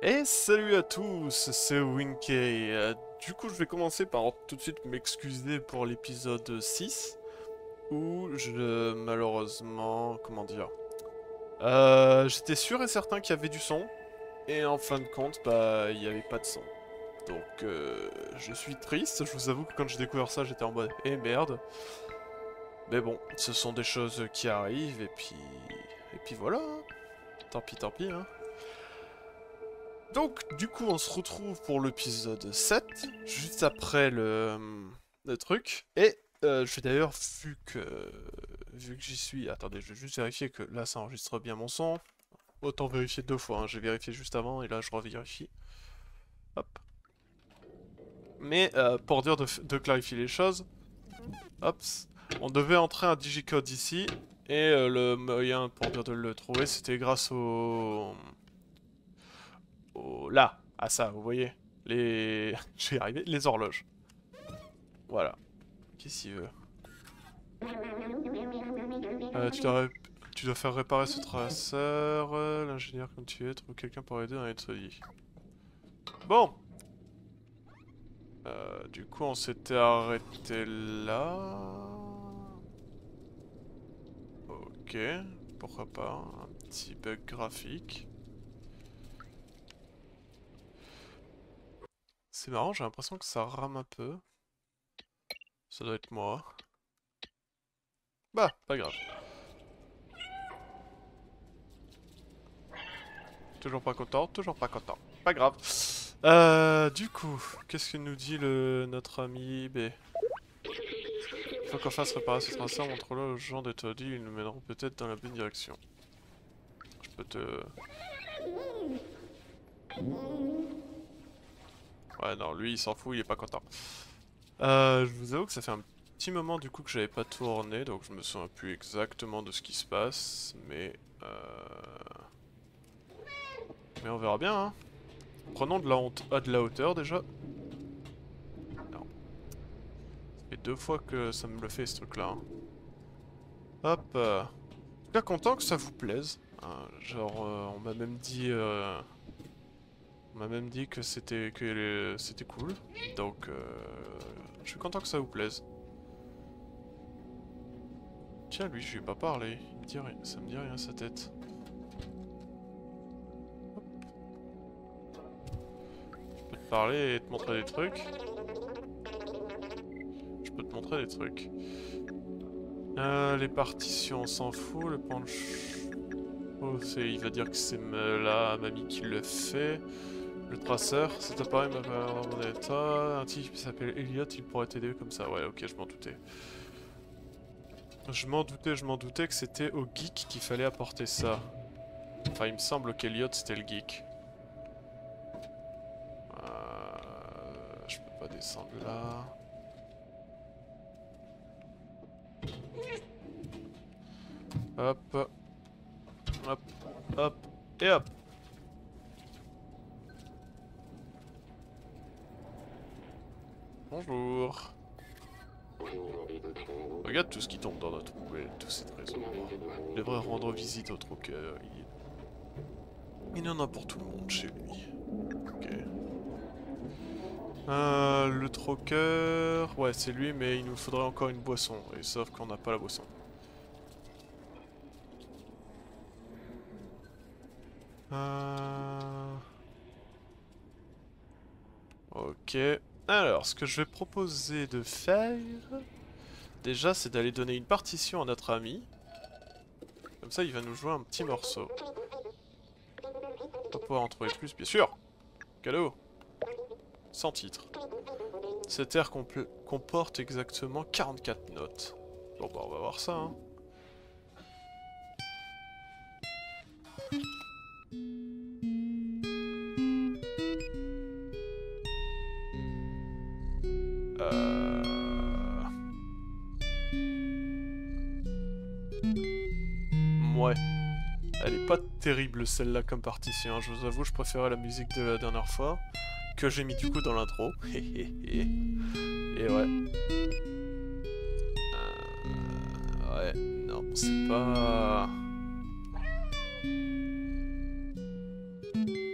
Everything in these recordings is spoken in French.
Et salut à tous, c'est Winkey. Du coup, je vais commencer par tout de suite m'excuser pour l'épisode 6, où malheureusement, comment dire, j'étais sûr et certain qu'il y avait du son, et en fin de compte, bah, il n'y avait pas de son. Donc, je suis triste, je vous avoue que quand j'ai découvert ça, j'étais en mode, eh merde. Mais bon, ce sont des choses qui arrivent, et puis voilà, hein. Tant pis, hein. Donc, du coup, on se retrouve pour l'épisode 7, juste après le truc. Et je vais d'ailleurs, vu que j'y suis... Attendez, je vais juste vérifier que là, ça enregistre bien mon son. Autant vérifier deux fois, hein. J'ai vérifié juste avant, et là, je revérifie. Hop. Mais pour dire de clarifier les choses, hop, on devait entrer un digicode ici, et le moyen pour dire de le trouver, c'était grâce là, à ça, vous voyez. Je vais y arriver, les horloges. Voilà. Qu'est-ce qu'il veut? Tu tu dois faire réparer ce traceur. L'ingénieur comme tu es, trouve quelqu'un pour aider dans les trucs. Bon. Du coup, on s'était arrêté là. Ok. Pourquoi pas. Un petit bug graphique. C'est marrant, j'ai l'impression que ça rame un peu. Ça doit être moi. Bah, pas grave. Toujours pas content, toujours pas content. Pas grave. Du coup, qu'est-ce que nous dit notre ami B? Il faut qu'on fasse réparer ce traceur, montre-le aux gens de Toddy, ils nous mèneront peut-être dans la bonne direction. Je peux te... Ouais, non, lui il s'en fout, il est pas content. Je vous avoue que ça fait un petit moment du coup que j'avais pas tourné, donc je me souviens plus exactement de ce qui se passe, mais on verra bien, hein. Prenons de la hauteur déjà. Non. Ça fait deux fois que ça me le fait ce truc-là, hein. Hop. Bien content que ça vous plaise. Hein, genre, on m'a même dit que c'était cool. Donc, je suis content que ça vous plaise. Tiens, lui, je lui ai pas parlé. Il me dit rien, ça me dit rien sa tête. Je peux te parler et te montrer des trucs. Je peux te montrer des trucs. Les partitions, on s'en fout. Le pench... Oh, il va dire que c'est la mamie qui le fait. Le traceur, cet appareil m'a pas dans mon état. Un type qui s'appelle Elliot, il pourrait t'aider comme ça. Ouais, ok, je m'en doutais. Je m'en doutais que c'était au geek qu'il fallait apporter ça. Enfin, il me semble qu'Elliot c'était le geek. Je peux pas descendre là. Hop, hop, hop, et hop. Bonjour. Regarde tout ce qui tombe dans notre poubelle, tous ces trésors. Il devrait rendre visite au troqueur. Il y en a pour tout le monde chez lui. Ok. Le troqueur... Ouais, c'est lui, mais il nous faudrait encore une boisson. Et sauf qu'on n'a pas la boisson. Ok. Alors, ce que je vais proposer de faire... Déjà, c'est d'aller donner une partition à notre ami. Comme ça, il va nous jouer un petit morceau. On va pouvoir en trouver plus, bien sûr. Cadeau. Sans titre. Cet air comporte exactement 44 notes. Bon bah on va voir ça, hein. Euh... Ouais. Elle est pas terrible celle-là comme partition, hein. Je vous avoue, je préférais la musique de la dernière fois. Que j'ai mis du coup dans l'intro. Et ouais. Ouais, non, c'est pas...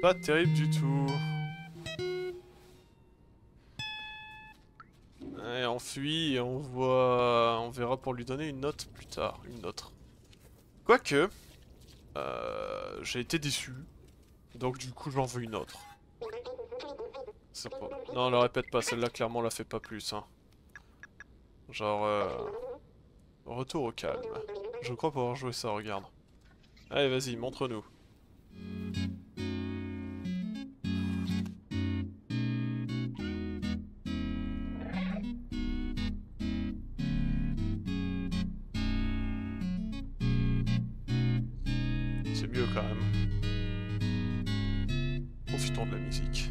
Pas terrible du tout. Et on fuit et on voit... On verra pour lui donner une note plus tard. Une autre. Quoique... j'ai été déçu. Donc du coup j'en veux une autre. Pas... Non, la répète pas, celle-là clairement la fait pas plus. Hein. Genre... Retour au calme. Je crois pouvoir jouer ça, regarde. Allez, vas-y, montre-nous. C'est mieux quand même. Profitons de la musique.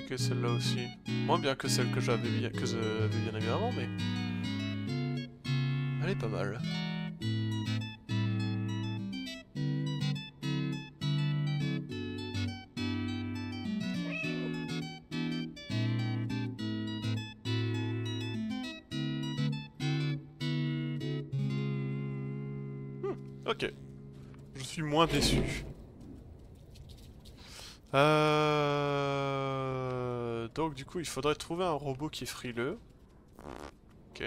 Que celle-là aussi. Moins bien que celle que j'avais bien aimée avant, mais... Elle est pas mal. Ok. Je suis moins déçu. Donc du coup il faudrait trouver un robot qui est frileux. Ok.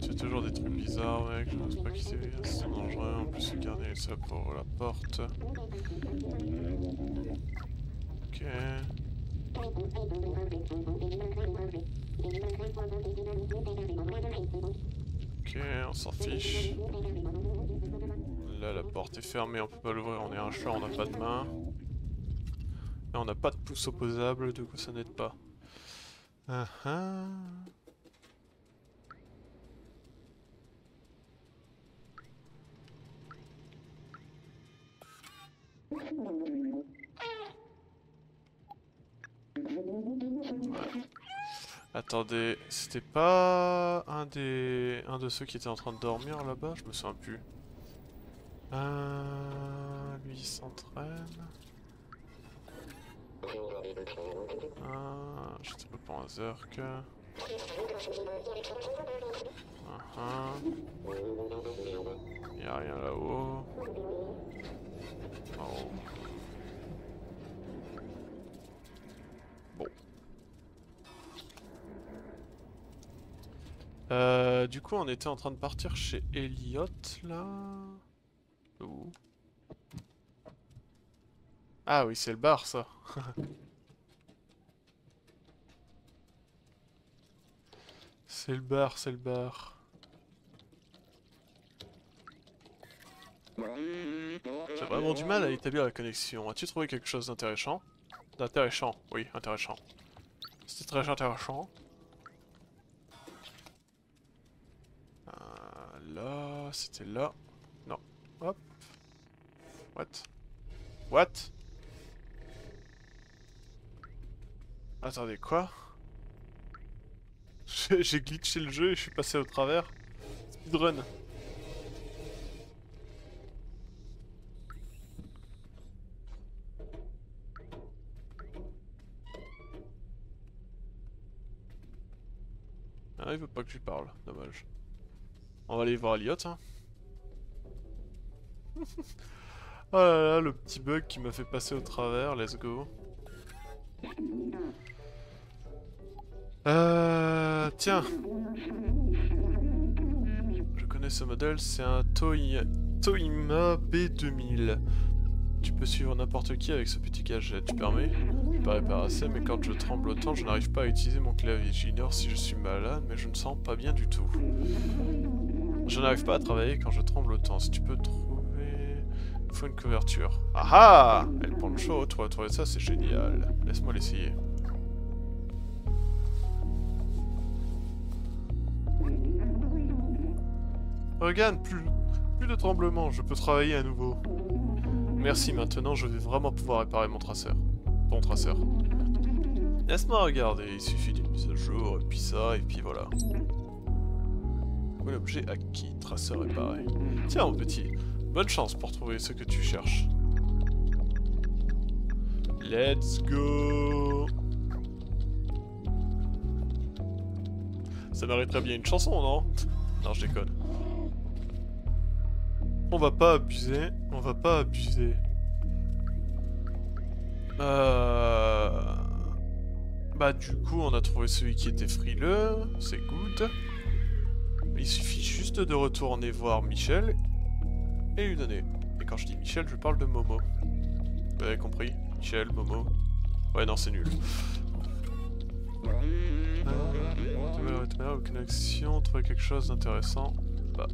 C'est toujours des trucs bizarres mec, je pense pas qu'ils sont dangereux, en plus regardez ça pour la porte. Ok. Ok, on s'en fiche. Là, la porte est fermée, on peut pas l'ouvrir, on est un chat, on n'a pas de main. Là, on n'a pas de pouce opposable, du coup ça n'aide pas. Attendez, c'était pas un de ceux qui étaient en train de dormir là-bas? Je me souviens plus. Lui il s'entraîne. Je sais pas pour un Zerk. Y'a rien là-haut. Oh. Bon. Du coup, on était en train de partir chez Elliot, là. Où? Ah oui, c'est le bar, ça. C'est le bar, c'est le bar. J'ai vraiment du mal à établir la connexion. As-tu trouvé quelque chose d'intéressant? D'intéressant, oui, intéressant. C'était très intéressant. Là, c'était là. Non. Hop. What? What? Attendez, quoi? J'ai glitché le jeu et je suis passé au travers. Speedrun. Ah, il veut pas que je lui parle, dommage. On va aller voir Elliot, hein. Oh là là, le petit bug qui m'a fait passer au travers, let's go. Tiens. Je connais ce modèle, c'est un Toyima B2000. Tu peux suivre n'importe qui avec ce petit gadget, tu permets? Il paraît pas assez, mais quand je tremble autant, je n'arrive pas à utiliser mon clavier. J'ignore si je suis malade, mais je ne sens pas bien du tout. Je n'arrive pas à travailler quand je tremble autant. Si tu peux trouver... Il faut une couverture. Ah ah! Elle prend le chaud, toi, trouver ça, c'est génial. Laisse-moi l'essayer. Regarde, plus de tremblements, je peux travailler à nouveau. Merci, maintenant je vais vraiment pouvoir réparer mon traceur. Ton traceur. Laisse-moi regarder, il suffit d'une mise à jour, et puis ça, et puis voilà. Oui, objet acquis, traceur réparé. Tiens, mon petit, bonne chance pour trouver ce que tu cherches. Let's go! Ça mériterait bien une chanson, non? Non, je déconne. On va pas abuser, on va pas abuser. Bah du coup, on a trouvé celui qui était frileux, c'est good. Il suffit juste de retourner voir Michel et lui donner. Et quand je dis Michel, je parle de Momo. Vous avez compris? Michel, Momo. Ouais, non, c'est nul. Aucune action, trouver quelque chose d'intéressant. Bah.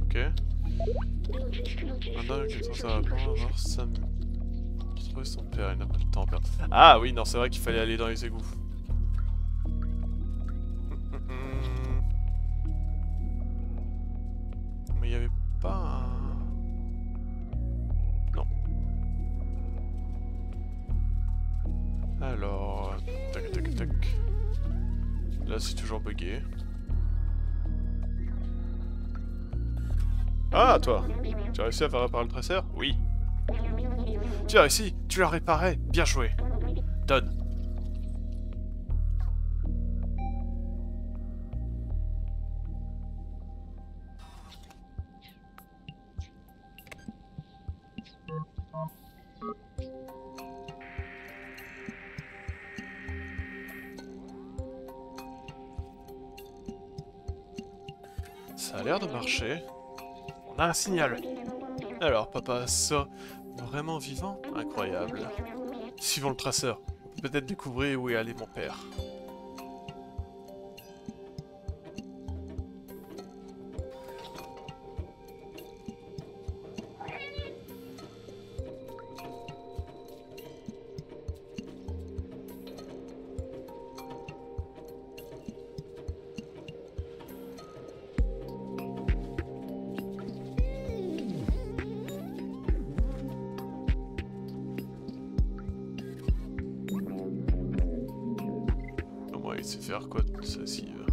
Ok. Maintenant, ça va pas avoir Sam. Retrouver son père, il n'a pas le temps à perdre. Ah oui, non, c'est vrai qu'il fallait aller dans les égouts. Mais il n'y avait pas un... Non. Alors... Tac, tac, tac. Là, c'est toujours bugué. Ah, toi! Tu as réussi à faire réparer le traceur? Oui. Tu as réussi! Tu l'as réparé! Bien joué! Donne! Ça a l'air de marcher. On a un signal. Alors, papa, ça... Vraiment vivant? Incroyable. Suivons le traceur. On peut peut-être découvrir où est allé mon père. Il sait faire quoi de ça s'il veut.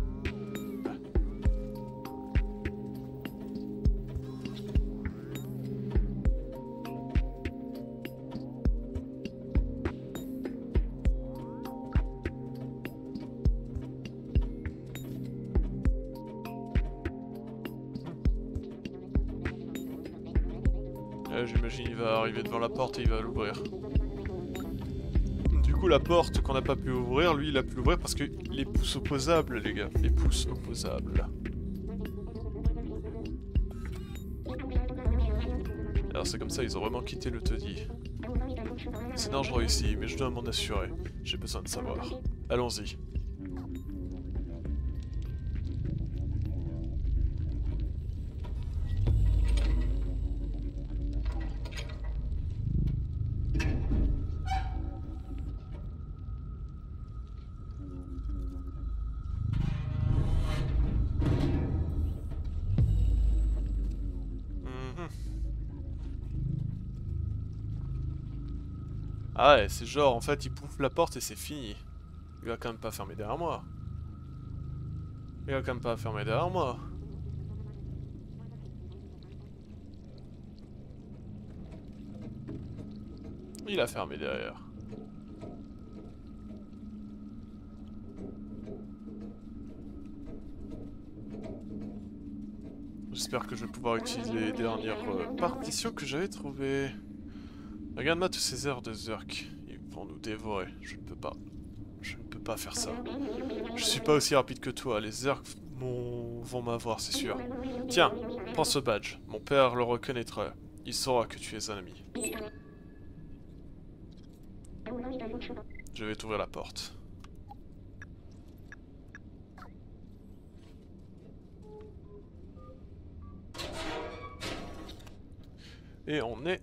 J'imagine il va arriver devant la porte et il va l'ouvrir. Du coup, la porte qu'on n'a pas pu ouvrir, lui, il a pu l'ouvrir parce que les pouces opposables, les gars. Les pouces opposables. Alors, c'est comme ça, ils ont vraiment quitté le taudis. C'est dangereux ici, mais je dois m'en assurer. J'ai besoin de savoir. Allons-y. Ah ouais, c'est genre, en fait, il pouffe la porte et c'est fini. Il va quand même pas fermer derrière moi. Il va quand même pas fermer derrière moi. Il a fermé derrière. J'espère que je vais pouvoir utiliser les dernières partitions que j'avais trouvées. Regarde-moi tous ces heures de Zurk. Ils vont nous dévorer. Je ne peux pas. Je ne peux pas faire ça. Je suis pas aussi rapide que toi. Les Zurk vont m'avoir, c'est sûr. Tiens, prends ce badge. Mon père le reconnaîtra. Il saura que tu es un ami. Je vais t'ouvrir la porte. Et on est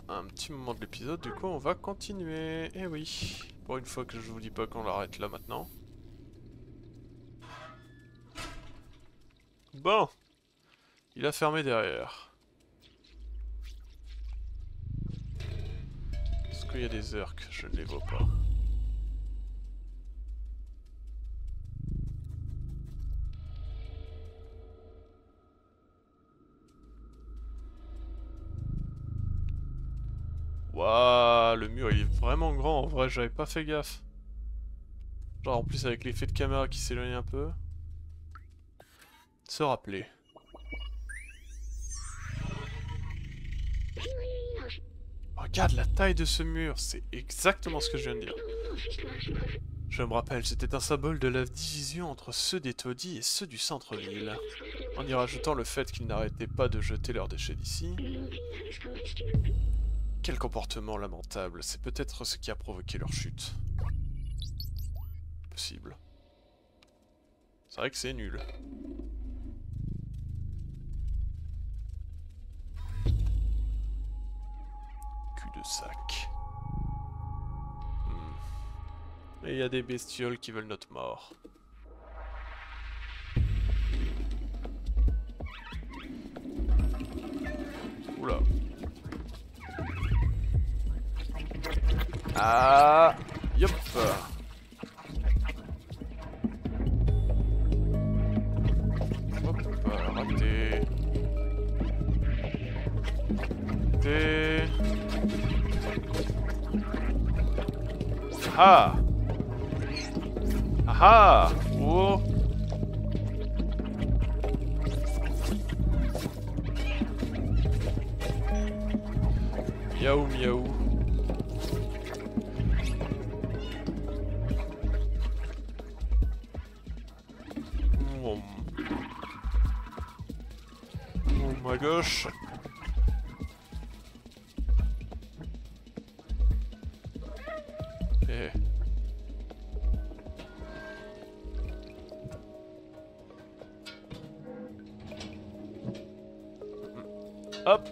à un petit moment de l'épisode, du coup on va continuer. Eh oui, pour une fois que je vous dis pas qu'on l'arrête là maintenant. Bon, il a fermé derrière. Est-ce qu'il y a des orques? Je ne les vois pas. Waouh, le mur il est vraiment grand, en vrai j'avais pas fait gaffe. Genre en plus avec l'effet de caméra qui s'éloigne un peu. Se rappeler. Regarde la taille de ce mur, c'est exactement ce que je viens de dire. Je me rappelle, c'était un symbole de la division entre ceux des taudis et ceux du centre-ville. En y rajoutant le fait qu'ils n'arrêtaient pas de jeter leurs déchets d'ici. Quel comportement lamentable, c'est peut-être ce qui a provoqué leur chute. Possible. C'est vrai que c'est nul. Cul-de-sac. Et il y a des bestioles qui veulent notre mort. Oula. Ah, yop. Hop, raté. Raté. Ah. Ah. Oh. Miaou, miaou. À gauche. Eh. Hop.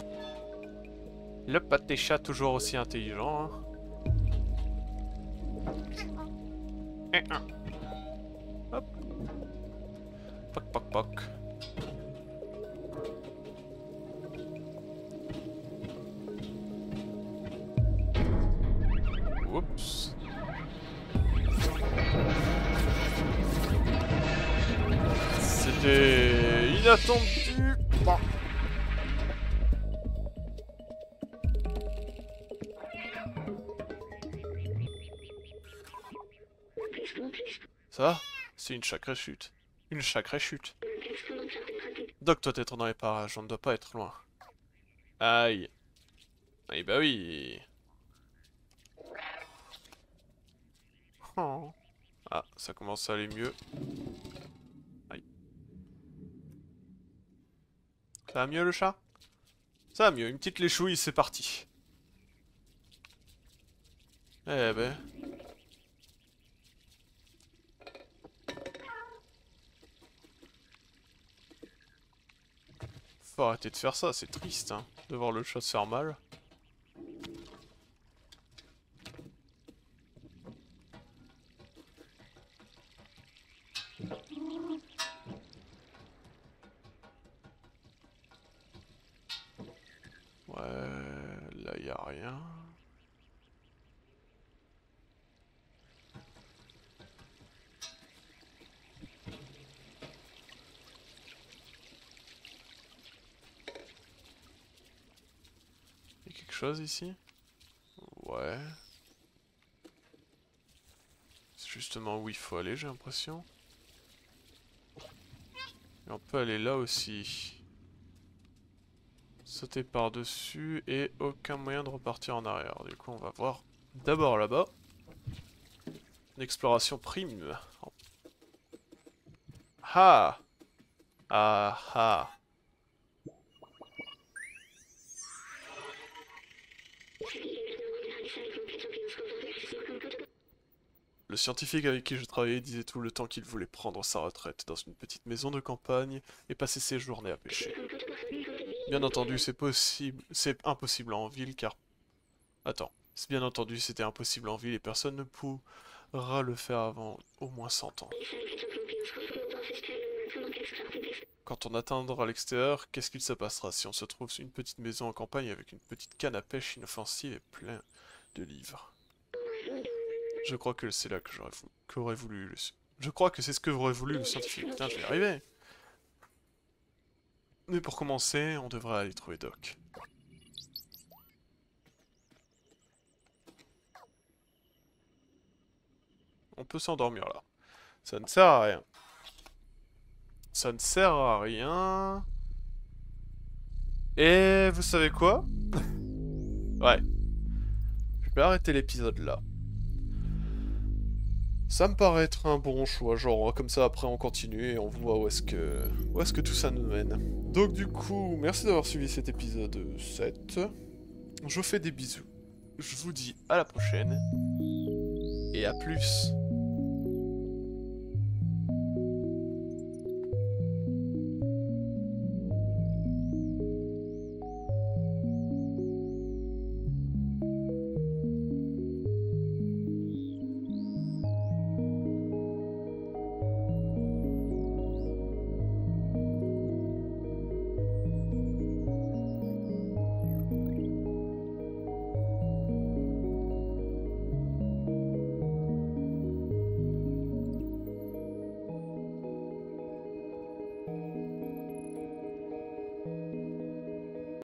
Le pâté chat toujours aussi intelligent. Hein. Hop. Poc poc poc. Oups. C'était inattendu. Bon. Ça, c'est une sacrée chute. Une sacrée chute. Doc doit être dans les parages, on ne doit pas être loin. Aïe. Aïe bah oui. Oh. Ah, ça commence à aller mieux. Aïe. Ça va mieux le chat? Ça va mieux, une petite léchouille, c'est parti. Eh ben... Faut arrêter de faire ça, c'est triste, hein, de voir le chat se faire mal. Ouais, là y a rien. Y a quelque chose ici? Ouais. C'est justement où il faut aller, j'ai l'impression. Et on peut aller là aussi. Sauter par-dessus et aucun moyen de repartir en arrière. Du coup, on va voir d'abord là-bas. Une exploration prime. Ah! Ah ah! Le scientifique avec qui je travaillais disait tout le temps qu'il voulait prendre sa retraite dans une petite maison de campagne et passer ses journées à pêcher. Bien entendu, c'est impossible en ville car... Attends, c'est bien entendu, c'était impossible en ville et personne ne pourra le faire avant au moins 100 ans. Quand on atteindra l'extérieur, qu'est-ce qu'il se passera si on se trouve sur une petite maison en campagne avec une petite canne à pêche inoffensive et plein de livres? Je crois que c'est là que qu'aurait voulu le... Je crois que c'est ce que aurait voulu le scientifique. Putain, je vais y arriver. Mais pour commencer, on devrait aller trouver Doc. On peut s'endormir là. Ça ne sert à rien. Ça ne sert à rien. Et vous savez quoi? Ouais. Je vais arrêter l'épisode là. Ça me paraît être un bon choix, genre comme ça après on continue et on voit où est-ce que tout ça nous mène. Donc du coup, merci d'avoir suivi cet épisode 7. Je vous fais des bisous. Je vous dis à la prochaine. Et à plus.